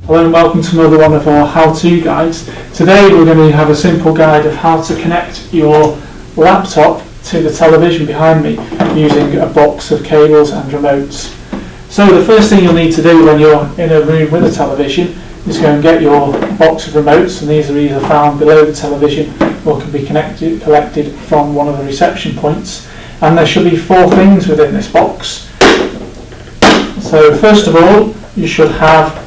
Hello and welcome to another one of our how-to guides. Today we're going to have a simple guide of how to connect your laptop to the television behind me using a box of cables and remotes. So the first thing you'll need to do when you're in a room with a television is go and get your box of remotes, and these are either found below the television or can be collected from one of the reception points. And there should be 4 things within this box. So first of all, you should have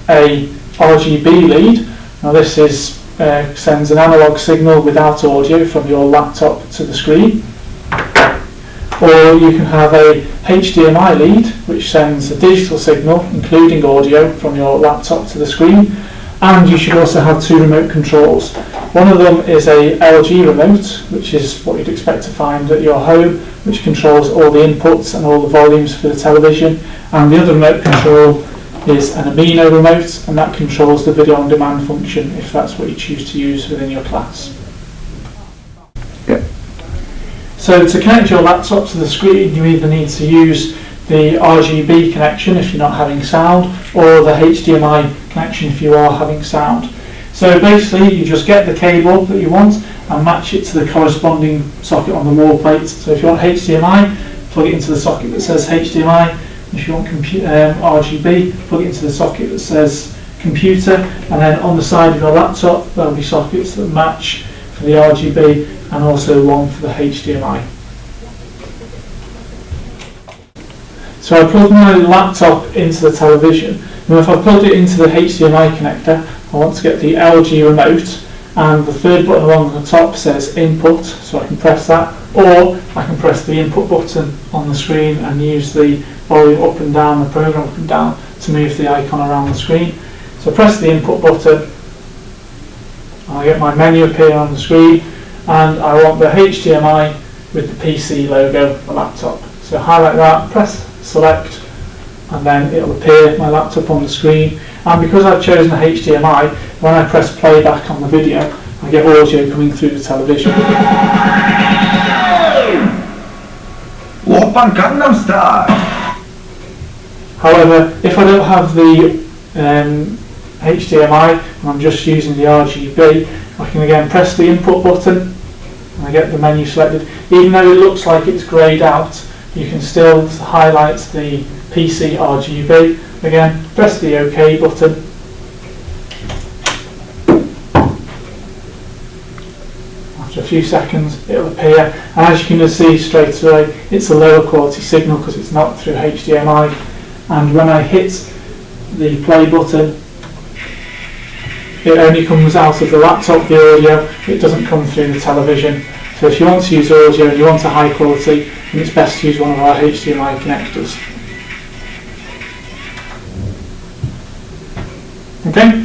a RGB lead. Now this sends an analog signal without audio from your laptop to the screen. Or you can have a HDMI lead which sends a digital signal including audio from your laptop to the screen. And you should also have 2 remote controls. One of them is a LG remote, which is what you'd expect to find at your home, which controls all the inputs and all the volumes for the television. And the other remote control is an Amino remote, and that controls the video on demand function if that's what you choose to use within your class. Yep. So to connect your laptop to the screen, you either need to use the RGB connection if you're not having sound, or the HDMI connection if you are having sound. So basically you just get the cable that you want and match it to the corresponding socket on the wall plate. So if you want HDMI, plug it into the socket that says HDMI. If you want RGB, plug it into the socket that says computer, and then on the side of your laptop there will be sockets that match for the RGB and also one for the HDMI. So I plugged my laptop into the television. Now if I plugged it into the HDMI connector, I want to get the LG remote, and the third button along the top says input, so I can press that, or I can press the input button on the screen and use the volume up and down, the program up and down, to move the icon around the screen. So press the input button, I get my menu appear on the screen, and I want the HDMI with the PC logo of the laptop. So highlight that, press select, and then it'll appear my laptop on the screen. And because I've chosen the HDMI, when I press playback on the video, I get audio coming through the television. Oppa Gangnam Style! However, if I don't have the HDMI and I'm just using the RGB, I can again press the input button and I get the menu selected. Even though it looks like it's greyed out, you can still highlight the PC RGB. Again, press the OK button. After a few seconds it'll appear, and as you can see straight away, it's a lower quality signal because it's not through HDMI. And when I hit the play button, it only comes out of the laptop, the audio, it doesn't come through the television. So if you want to use audio and you want a high quality, then it's best to use one of our HDMI connectors. Okay?